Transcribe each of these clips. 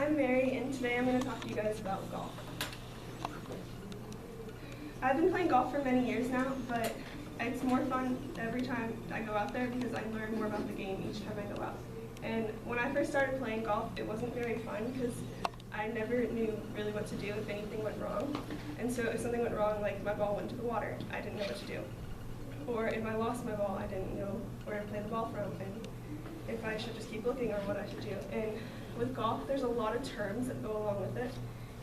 I'm Mary, and today I'm going to talk to you guys about golf. I've been playing golf for many years now, but it's more fun every time I go out there because I learn more about the game each time I go out. And when I first started playing golf, it wasn't very fun because I never knew really what to do if anything went wrong. And so if something went wrong, like my ball went to the water, I didn't know what to do. Or if I lost my ball, I didn't know where to play the ball from, and if I should just keep looking or what I should do. And with golf, there's a lot of terms that go along with it.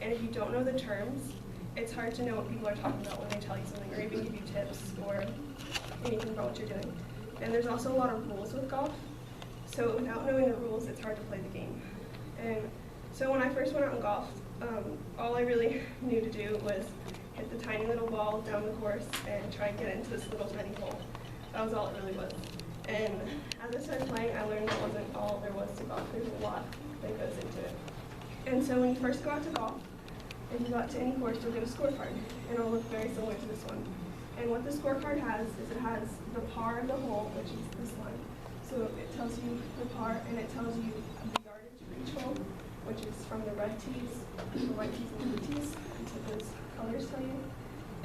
And if you don't know the terms, it's hard to know what people are talking about when they tell you something or even give you tips or anything about what you're doing. And there's also a lot of rules with golf. So without knowing the rules, it's hard to play the game. And so when I first went out in golf, all I really knew to do was hit the tiny little ball down the course and try and get into this little tiny hole. That was all it really was. And as I started playing, I learned that wasn't all there was to golf. There's a lot that goes into it. And so when you first go out to golf, if you go out to any course, you'll get a scorecard, and it'll look very similar to this one. And what the scorecard has is it has the par of the hole, which is this line. So it tells you the par, and it tells you the yardage for each hole, which is from the red tees, the white tees, and the blue tees. That's what those colors tell you.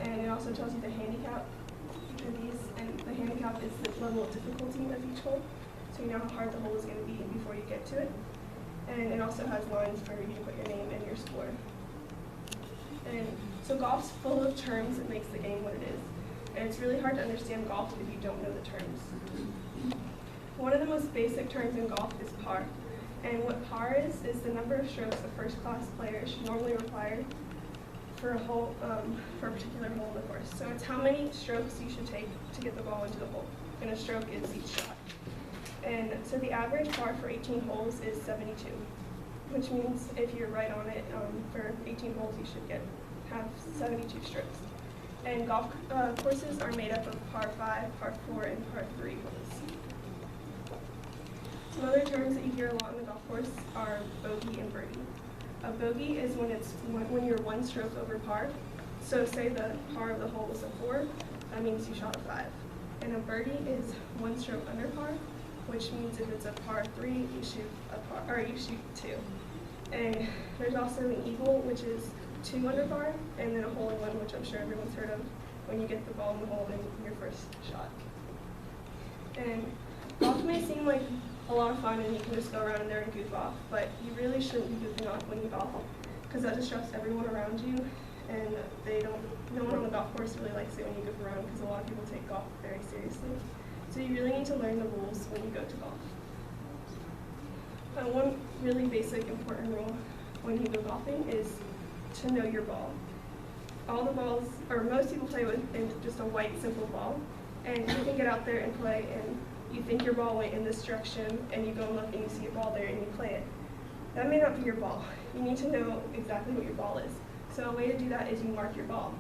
And it also tells you the handicap for these, and the handicap is the level of difficulty of each hole. So you know how hard the hole is going to be before you get to it. And it also has lines for you to put your name and your score. And so golf's full of terms that makes the game what it is. And it's really hard to understand golf if you don't know the terms. One of the most basic terms in golf is par. And what par is the number of strokes a first-class player should normally require for a hole, for a particular hole in the course. So it's how many strokes you should take to get the ball into the hole. And a stroke is each shot. And so the average par for 18 holes is 72, which means if you're right on it for 18 holes, you should have 72 strokes. And golf courses are made up of par 5, par 4, and par 3 holes. Some other terms that you hear a lot on the golf course are bogey and birdie. A bogey is when you're one stroke over par. So say the par of the hole was a 4, that means you shot a 5. And a birdie is one stroke under par, which means if it's a par 3, you shoot 2. And there's also an eagle, which is 2 under par, and then a hole in one, which I'm sure everyone's heard of, when you get the ball in the hole in your first shot. And golf may seem like a lot of fun and you can just go around in there and goof off, but you really shouldn't be goofing off when you golf, because that distracts everyone around you, and no one on the golf course really likes it when you goof around, because a lot of people take golf very seriously. So you really need to learn the rules when you go to golf. One really basic important rule when you go golfing is to know your ball. All the balls, or most people play with just a white simple ball, and you can get out there and play and you think your ball went in this direction and you go and look and you see a ball there and you play it. That may not be your ball. You need to know exactly what your ball is. So a way to do that is you mark your ball.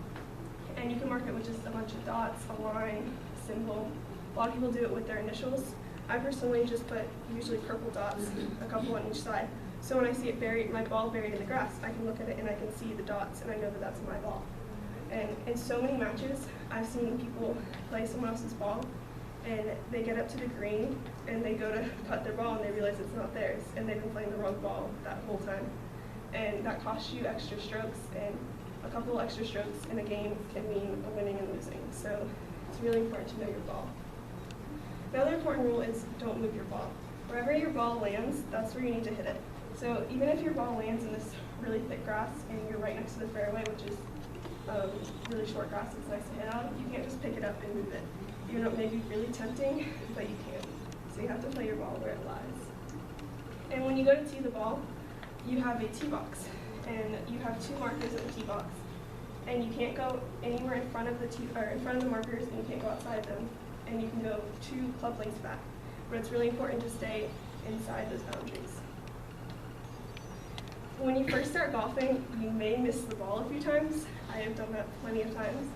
And you can mark it with just a bunch of dots, a line, a symbol. A lot of people do it with their initials. I personally just put usually purple dots, a couple on each side. So when I see it buried, my ball buried in the grass, I can look at it and I can see the dots and I know that that's my ball. And in so many matches, I've seen people play someone else's ball and they get up to the green and they go to cut their ball and they realize it's not theirs and they've been playing the wrong ball that whole time. And that costs you extra strokes, and a couple extra strokes in a game can mean a winning and losing. So it's really important to know your ball. Another important rule is don't move your ball. Wherever your ball lands, that's where you need to hit it. So even if your ball lands in this really thick grass and you're right next to the fairway, which is really short grass that's nice to hit out, you can't just pick it up and move it. Even though it may be really tempting, but you can't. So you have to play your ball where it lies. And when you go to tee the ball, you have a tee box, and you have 2 markers in the tee box. And you can't go anywhere in front of the markers, and you can't go outside them. And you can go 2 club lengths back. But it's really important to stay inside those boundaries. When you first start golfing, you may miss the ball a few times. I have done that plenty of times.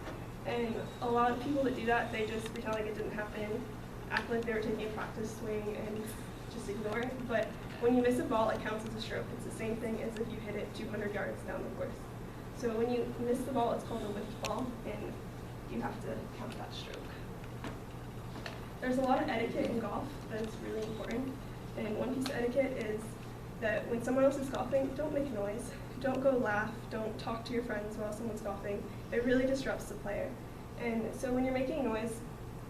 And a lot of people that do that, they just pretend like it didn't happen, act like they were taking a practice swing, and just ignore it. But when you miss a ball, it counts as a stroke. It's the same thing as if you hit it 200 yards down the course. So when you miss the ball, it's called a whiffed ball, and you have to count that stroke. There's a lot of etiquette in golf that's really important, and one piece of etiquette is that when someone else is golfing, don't make noise. Don't go laugh. Don't talk to your friends while someone's golfing. It really disrupts the player. And so when you're making noise,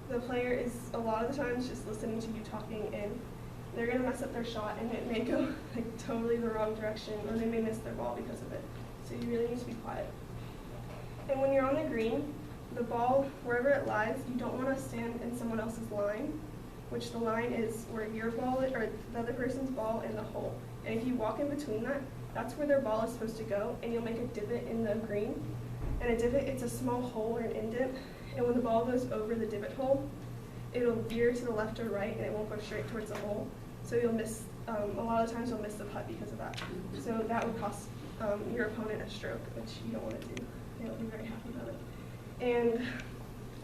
the player is a lot of the times just listening to you talking, and they're going to mess up their shot, and it may go like totally the wrong direction, or they may miss their ball because of it. So you really need to be quiet. And when you're on the green, the ball, wherever it lies, you don't want to stand in someone else's line, which the line is where your ball is, or the other person's ball in the hole. And if you walk in between that, that's where their ball is supposed to go, and you'll make a divot in the green. And a divot, it's a small hole or an indent, and when the ball goes over the divot hole, it'll veer to the left or right, and it won't go straight towards the hole. So you'll miss, a lot of times you'll miss the putt because of that. So that would cost your opponent a stroke, which you don't want to do. They won't be very happy about it. And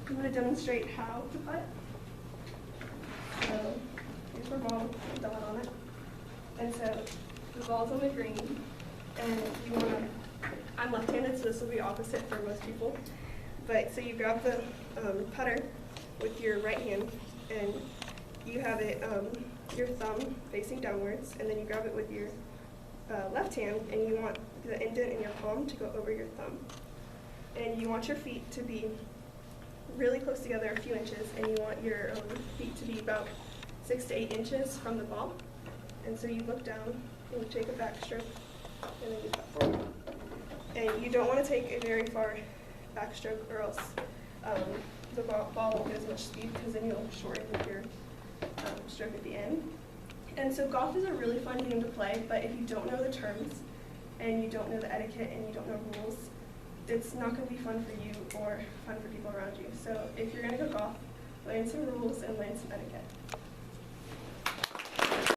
I'm going to demonstrate how to putt. So here's my ball with a dot on it. And so the ball's on the green, and you want to, I'm left-handed, so this will be opposite for most people. But so you grab the putter with your right hand, and you have it, your thumb facing downwards, and then you grab it with your left hand, and you want the indent in your palm to go over your thumb. And you want your feet to be really close together, a few inches, and you want your feet to be about 6 to 8 inches from the ball. And so you look down, and you take a backstroke, and then you putt forward. And you don't want to take a very far backstroke, or else the ball won't get as much speed, because then you'll shorten your stroke at the end. And so golf is a really fun game to play, but if you don't know the terms, and you don't know the etiquette, and you don't know rules, it's not going to be fun for you or fun for people around you. So if you're going to go golf, learn some rules and learn some etiquette.